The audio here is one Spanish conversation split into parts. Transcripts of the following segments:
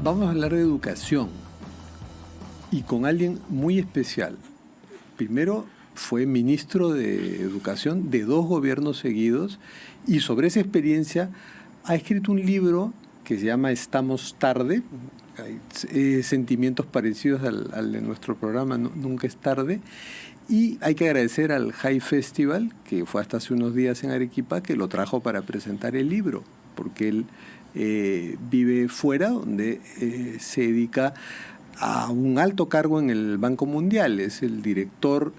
Vamos a hablar de educación y con alguien muy especial. Primero fue ministro de Educación de 2 gobiernos seguidos y sobre esa experiencia ha escrito un libro que se llama Estamos tarde. Hay sentimientos parecidos al de nuestro programa, Nunca es tarde. Y hay que agradecer al High Festival, que fue hasta hace unos días en Arequipa, que lo trajo para presentar el libro, porque él vive fuera, donde se dedica a un alto cargo en el Banco Mundial. Es el director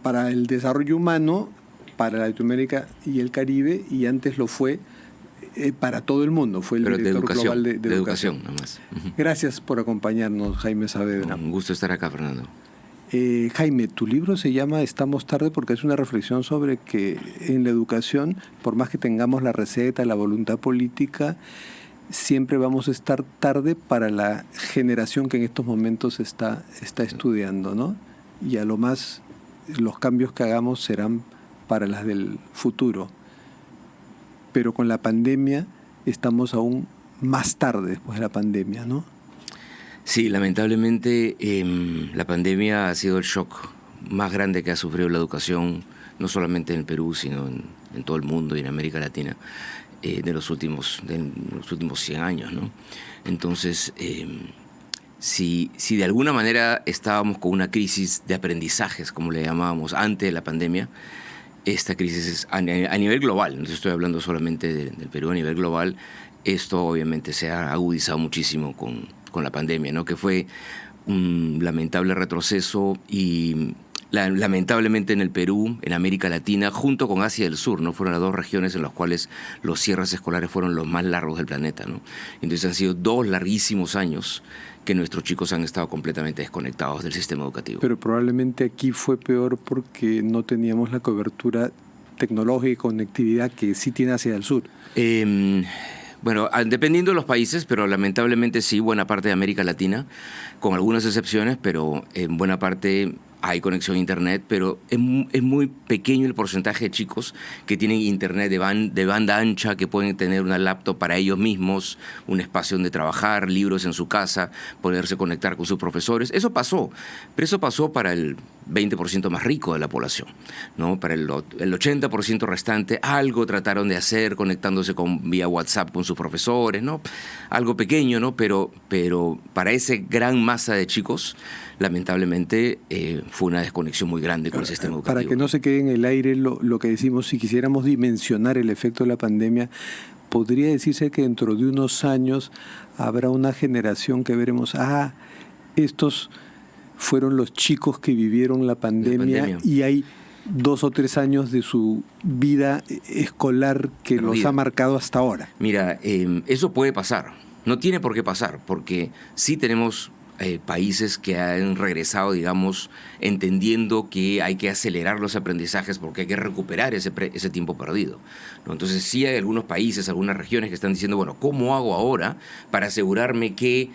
para el desarrollo humano para Latinoamérica y el Caribe, y antes lo fue para todo el mundo. Fue el director global de educación. Nomás. Gracias por acompañarnos, Jaime Saavedra. Un gusto estar acá, Fernando. Jaime, tu libro se llama Estamos tarde porque es una reflexión sobre que en la educación, por más que tengamos la receta, la voluntad política, siempre vamos a estar tarde para la generación que en estos momentos está estudiando, ¿no? Y a lo más los cambios que hagamos serán para las del futuro. Pero con la pandemia estamos aún más tarde después de la pandemia, ¿no? Sí, lamentablemente la pandemia ha sido el shock más grande que ha sufrido la educación, no solamente en el Perú, sino en todo el mundo y en América Latina, de los últimos 100 años, ¿no? Entonces, si de alguna manera estábamos con una crisis de aprendizajes, como le llamábamos antes de la pandemia, esta crisis es a nivel global, no estoy hablando solamente del Perú, a nivel global, esto obviamente se ha agudizado muchísimo con la pandemia, ¿no? Que fue un lamentable retroceso y lamentablemente en el Perú, en América Latina, junto con Asia del Sur, ¿no? Fueron las 2 regiones en las cuales los cierres escolares fueron los más largos del planeta, ¿no? Entonces han sido 2 larguísimos años que nuestros chicos han estado completamente desconectados del sistema educativo. Pero probablemente aquí fue peor porque no teníamos la cobertura tecnológica y conectividad que sí tiene Asia del Sur. Bueno, dependiendo de los países, pero lamentablemente sí, buena parte de América Latina, con algunas excepciones, pero en buena parte hay conexión a Internet, pero es muy pequeño el porcentaje de chicos que tienen Internet de banda ancha, que pueden tener una laptop para ellos mismos, un espacio donde trabajar, libros en su casa, poderse conectar con sus profesores. Eso pasó, pero eso pasó para el 20% más rico de la población, ¿no? Para el 80% restante, algo trataron de hacer conectándose vía WhatsApp con sus profesores, ¿no? Algo pequeño, ¿no? Pero para esa gran masa de chicos, lamentablemente fue una desconexión muy grande con el sistema educativo. Para que no se quede en el aire lo que decimos, si quisiéramos dimensionar el efecto de la pandemia, podría decirse que dentro de unos años habrá una generación que veremos, estos fueron los chicos que vivieron la pandemia y hay 2 o 3 años de su vida escolar que los ha marcado hasta ahora. Mira, eso puede pasar. No tiene por qué pasar, porque sí tenemos países que han regresado, digamos, entendiendo que hay que acelerar los aprendizajes porque hay que recuperar ese tiempo perdido, ¿no? Entonces sí hay algunos países, algunas regiones que están diciendo, bueno, ¿cómo hago ahora para asegurarme que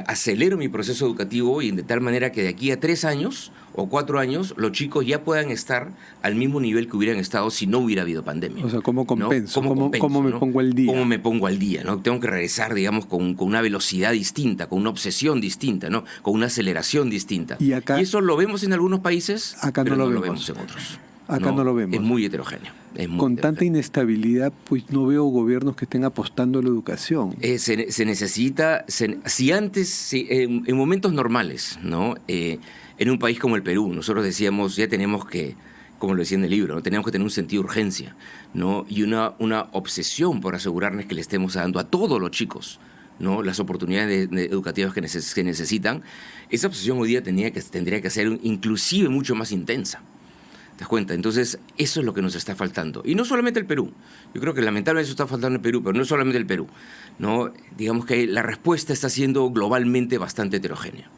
acelero mi proceso educativo y de tal manera que de aquí a 3 años o 4 años los chicos ya puedan estar al mismo nivel que hubieran estado si no hubiera habido pandemia? O sea, ¿cómo compenso? ¿No? ¿Cómo me pongo al día? ¿Cómo me pongo al día? ¿No? Tengo que regresar, digamos, con una velocidad distinta, con una obsesión distinta, ¿no? Con una aceleración distinta. Y eso lo vemos en algunos países, pero no lo vemos en otros. Acá no lo vemos. Es muy heterogéneo. Con tanta inestabilidad, pues no veo gobiernos que estén apostando a la educación. Se necesita, en momentos normales, ¿no? En un país como el Perú, nosotros decíamos, ya tenemos que, como lo decía en el libro, ¿no? Tenemos que tener un sentido de urgencia, ¿no? Y una obsesión por asegurarnos que le estemos dando a todos los chicos, ¿no? Las oportunidades educativas que necesitan. Esa obsesión hoy día tendría que ser inclusive mucho más intensa. ¿Te das cuenta? Entonces, eso es lo que nos está faltando. Y no solamente el Perú. Yo creo que lamentablemente eso está faltando en el Perú, pero no solamente el Perú, ¿no? Digamos que la respuesta está siendo globalmente bastante heterogénea.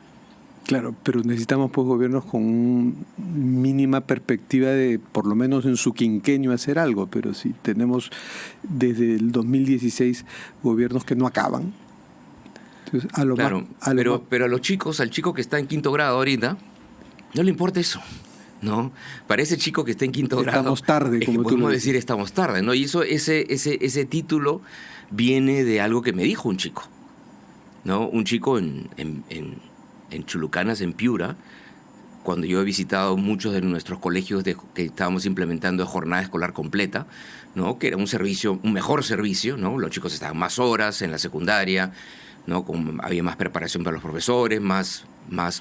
Claro, pero necesitamos pues gobiernos con mínima perspectiva de, por lo menos en su quinquenio, hacer algo. Pero si tenemos desde el 2016 gobiernos que no acaban. Entonces, pero a los chicos, al chico que está en 5º grado ahorita, no le importa eso, ¿no? Para ese chico que está en 5º grado, estamos tarde, como podemos decir estamos tarde, ¿no? Y ese título viene de algo que me dijo un chico, ¿no? Un chico en Chulucanas, en Piura, cuando yo he visitado muchos de nuestros colegios que estábamos implementando de jornada escolar completa, ¿no? Que era un mejor servicio, ¿no? Los chicos estaban más horas en la secundaria, ¿no? Había más preparación para los profesores, más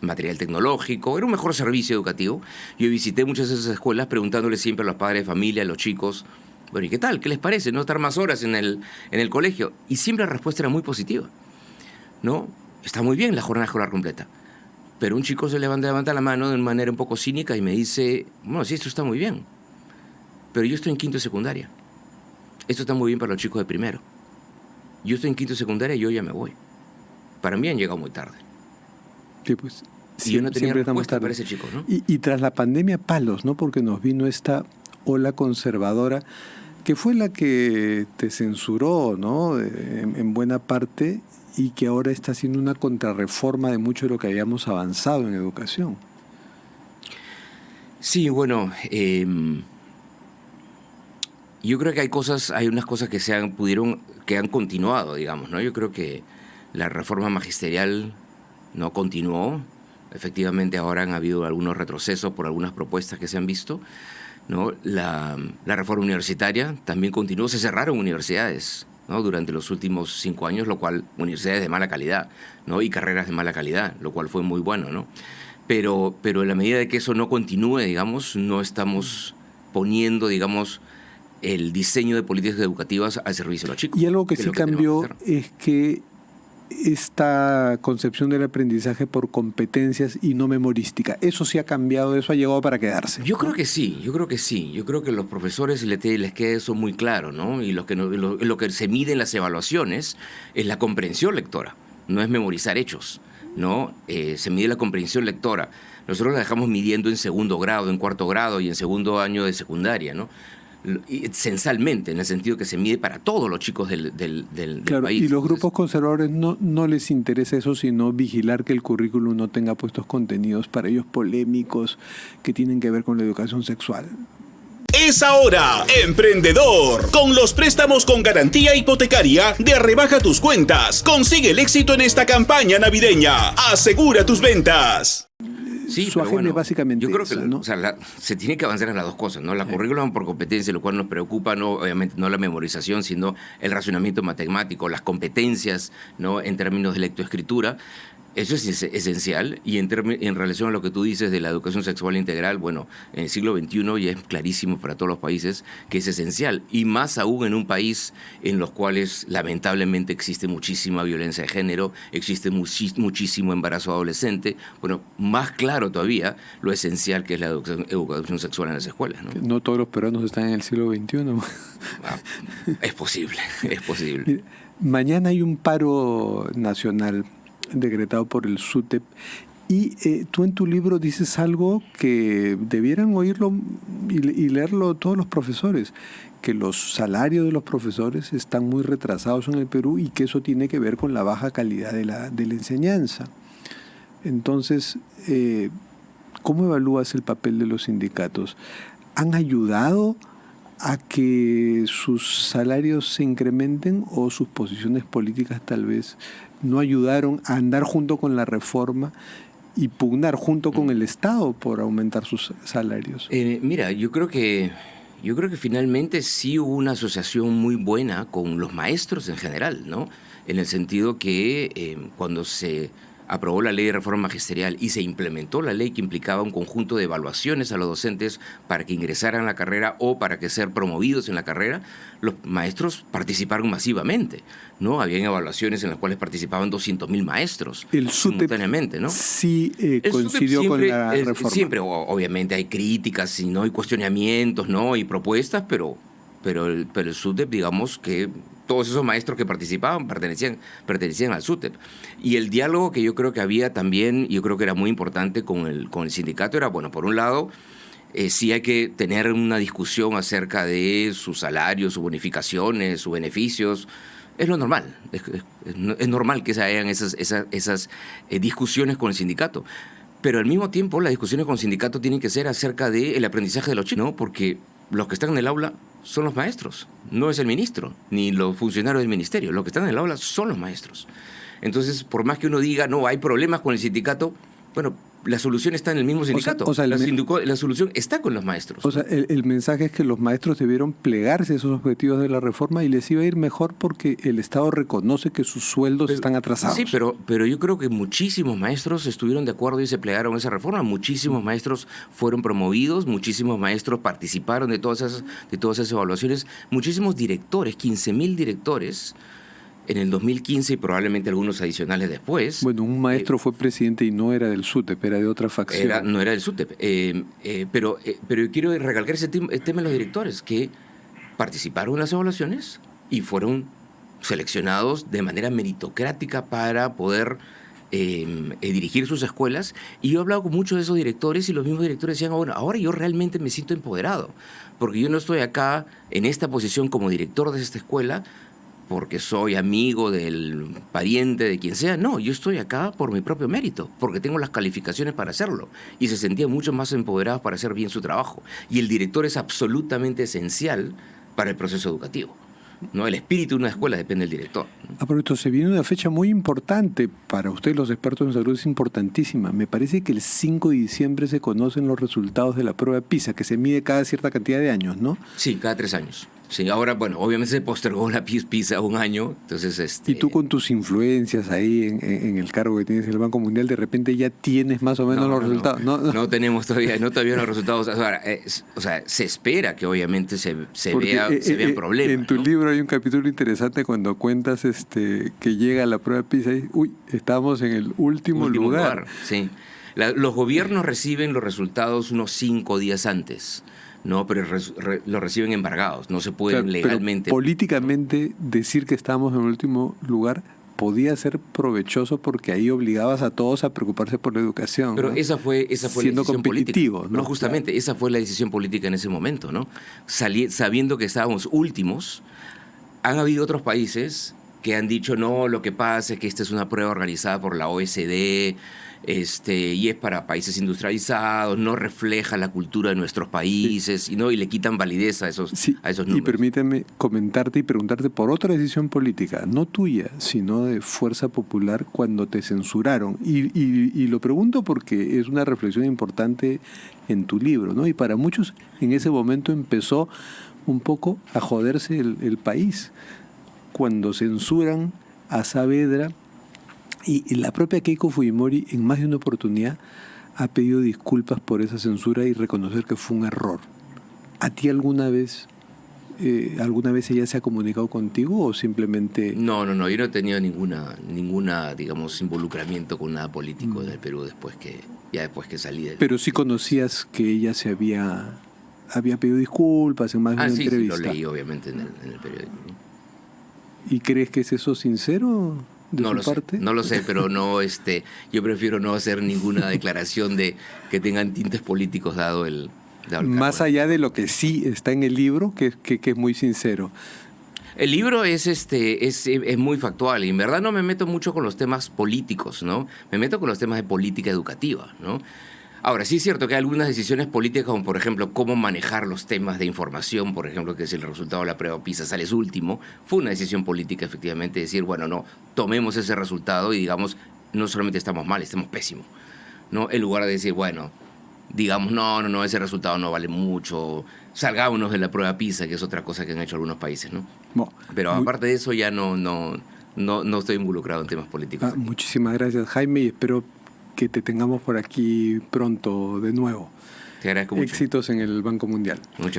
material tecnológico, era un mejor servicio educativo. Yo visité muchas de esas escuelas preguntándoles siempre a los padres de familia, a los chicos, bueno, ¿y qué tal? ¿Qué les parece no estar más horas en el colegio? Y siempre la respuesta era muy positiva, ¿no? Está muy bien la jornada escolar completa. Pero un chico se levanta la mano de manera un poco cínica y me dice, bueno, sí, esto está muy bien, pero yo estoy en quinto de secundaria. Esto está muy bien para los chicos de primero. Yo estoy en quinto de secundaria y yo ya me voy. Para mí han llegado muy tarde. Sí, pues. Y yo no tenía respuesta para ese chico, ¿no? Y tras la pandemia, palos, ¿no? Porque nos vino esta ola conservadora que fue la que te censuró, ¿no? En buena parte, y que ahora está haciendo una contrarreforma de mucho de lo que habíamos avanzado en educación. Sí, bueno, yo creo que hay unas cosas que han continuado, digamos, ¿no? Yo creo que la reforma magisterial no continuó. Efectivamente, ahora han habido algunos retrocesos por algunas propuestas que se han visto, ¿no? La reforma universitaria también continuó. Se cerraron universidades, ¿no? Durante los últimos 5 años, lo cual, universidades de mala calidad, ¿no? Y carreras de mala calidad, lo cual fue muy bueno, ¿no? Pero en la medida de que eso no continúe, digamos, no estamos poniendo, digamos, el diseño de políticas educativas al servicio de los chicos. Y algo que sí cambió es que esta concepción del aprendizaje por competencias y no memorística, eso sí ha cambiado, eso ha llegado para quedarse. Yo creo que sí. Yo creo que los profesores les queda eso muy claro, ¿no? Y lo que se mide en las evaluaciones es la comprensión lectora, no es memorizar hechos, ¿no? Se mide la comprensión lectora. Nosotros la dejamos midiendo en segundo grado, en cuarto grado y en segundo año de secundaria, ¿no? Censalmente, en el sentido que se mide para todos los chicos del claro, país. Y los grupos conservadores no les interesa eso, sino vigilar que el currículum no tenga puestos contenidos para ellos polémicos que tienen que ver con la educación sexual. Es ahora, emprendedor. Con los préstamos con garantía hipotecaria de Rebaja Tus Cuentas, consigue el éxito en esta campaña navideña. Asegura tus ventas. Sí, su agenda básicamente yo creo esa, que ¿no? Se tiene que avanzar en las dos cosas, ¿no? La currículum por competencia, lo cual nos preocupa, no, obviamente no la memorización, sino el razonamiento matemático, las competencias, ¿no? En términos de lectoescritura. Eso es esencial. Y en relación a lo que tú dices de la educación sexual integral, bueno, en el siglo XXI ya es clarísimo para todos los países que es esencial. Y más aún en un país en los cuales lamentablemente existe muchísima violencia de género, existe muchísimo embarazo adolescente. Bueno, más claro todavía lo esencial que es la educación sexual en las escuelas, ¿no? No todos los peruanos están en el siglo XXI. Es posible, es posible. Mira, mañana hay un paro nacional decretado por el SUTEP y tú en tu libro dices algo que debieran oírlo y leerlo todos los profesores, que los salarios de los profesores están muy retrasados en el Perú y que eso tiene que ver con la baja calidad de la enseñanza. Entonces, ¿cómo evalúas el papel de los sindicatos? ¿Han ayudado a que sus salarios se incrementen o sus posiciones políticas tal vez no ayudaron a andar junto con la reforma y pugnar junto con el Estado por aumentar sus salarios? Mira, yo creo que finalmente sí hubo una asociación muy buena con los maestros en general, ¿no? En el sentido que cuando se aprobó la ley de reforma magisterial y se implementó la ley que implicaba un conjunto de evaluaciones a los docentes para que ingresaran a la carrera o para que ser promovidos en la carrera, los maestros participaron masivamente, ¿no? Habían evaluaciones en las cuales participaban 200.000 maestros simultáneamente, ¿no? Sí, coincidió con la reforma. Siempre, obviamente, hay críticas, ¿no? Y cuestionamientos, ¿no? Y propuestas, pero el SUTEP, digamos que todos esos maestros que participaban pertenecían al SUTEP. Y el diálogo que yo creo que había también, yo creo que era muy importante con el sindicato, era, bueno, por un lado, sí hay que tener una discusión acerca de sus salarios, sus bonificaciones, sus beneficios. Es lo normal, es normal que se hagan esas discusiones con el sindicato. Pero al mismo tiempo, las discusiones con el sindicato tienen que ser acerca del aprendizaje de los chicos, ¿no? Porque los que están en el aula son los maestros, no es el ministro, ni los funcionarios del ministerio. Los que están en el aula son los maestros. Entonces, por más que uno diga, no, hay problemas con el sindicato, bueno, la solución está en el mismo sindicato. La solución está con los maestros. O sea, el mensaje es que los maestros debieron plegarse a esos objetivos de la reforma y les iba a ir mejor porque el Estado reconoce que sus sueldos están atrasados. Sí, pero yo creo que muchísimos maestros estuvieron de acuerdo y se plegaron a esa reforma. Muchísimos maestros fueron promovidos, muchísimos maestros participaron de todas esas evaluaciones. Muchísimos directores, 15.000 directores en el 2015 y probablemente algunos adicionales después. Bueno, un maestro fue presidente y no era del SUTEP, era de otra facción. No era del SUTEP. Pero quiero recalcar ese tema de los directores que participaron en las evaluaciones y fueron seleccionados de manera meritocrática para poder dirigir sus escuelas. Y yo he hablado con muchos de esos directores y los mismos directores decían, bueno, ahora yo realmente me siento empoderado, porque yo no estoy acá en esta posición como director de esta escuela porque soy amigo del pariente de quien sea. No, yo estoy acá por mi propio mérito, porque tengo las calificaciones para hacerlo. Y se sentían mucho más empoderados para hacer bien su trabajo. Y el director es absolutamente esencial para el proceso educativo, ¿no? El espíritu de una escuela depende del director. Pero esto se viene una fecha muy importante para ustedes, los expertos en salud, es importantísima. Me parece que el 5 de diciembre se conocen los resultados de la prueba PISA, que se mide cada cierta cantidad de años, ¿no? Sí, cada 3 años. Sí, ahora, bueno, obviamente se postergó la PISA un año, entonces... Y tú con tus influencias ahí en el cargo que tienes en el Banco Mundial, de repente ya tienes más o menos los resultados. No tenemos todavía los resultados. O sea, se espera que obviamente se vean problemas. En tu libro hay un capítulo interesante cuando cuentas que llega la prueba PISA y, estamos en el último lugar. Sí. Los gobiernos reciben los resultados unos 5 días antes. No, pero lo reciben embargados, no se pueden legalmente. Pero políticamente decir que estamos en el último lugar podía ser provechoso porque ahí obligabas a todos a preocuparse por la educación. Pero ¿no? esa fue la decisión competitivo, política. No, justamente, esa fue la decisión política en ese momento, ¿no? Sabiendo que estábamos últimos, han habido otros países que han dicho, no, lo que pasa es que esta es una prueba organizada por la OECD, y es para países industrializados, no refleja la cultura de nuestros países, sí. y le quitan validez a esos números. Y permíteme comentarte y preguntarte por otra decisión política, no tuya, sino de Fuerza Popular, cuando te censuraron. Y lo pregunto porque es una reflexión importante en tu libro, ¿no? Y para muchos en ese momento empezó un poco a joderse el país, cuando censuran a Saavedra. Y la propia Keiko Fujimori en más de una oportunidad ha pedido disculpas por esa censura y reconocer que fue un error. ¿A ti alguna vez ella se ha comunicado contigo o simplemente...? No, yo no he tenido ninguna digamos, involucramiento con nada político en el Perú después que salí del... Pero sí conocías que ella se había pedido disculpas en más de una entrevista. Sí, lo leí obviamente en el periódico. ¿Y crees que es eso sincero? No lo sé, pero no, yo prefiero no hacer ninguna declaración que tengan tintes políticos dado el más allá de lo que sí está en el libro, que es muy sincero. El libro es muy factual y en verdad no me meto mucho con los temas políticos, ¿no? Me meto con los temas de política educativa, ¿no? Ahora, sí es cierto que hay algunas decisiones políticas, como por ejemplo, cómo manejar los temas de información, por ejemplo, que si el resultado de la prueba PISA sale último, fue una decisión política, efectivamente, decir, bueno, no, tomemos ese resultado y digamos, no solamente estamos mal, estamos pésimos, ¿no? En lugar de decir, bueno, digamos, no, ese resultado no vale mucho, salgámonos de la prueba PISA, que es otra cosa que han hecho algunos países, ¿no? Pero aparte de eso, ya no estoy involucrado en temas políticos. Muchísimas gracias, Jaime, y espero que te tengamos por aquí pronto de nuevo. Te agradezco mucho. Éxitos en el Banco Mundial. Muchas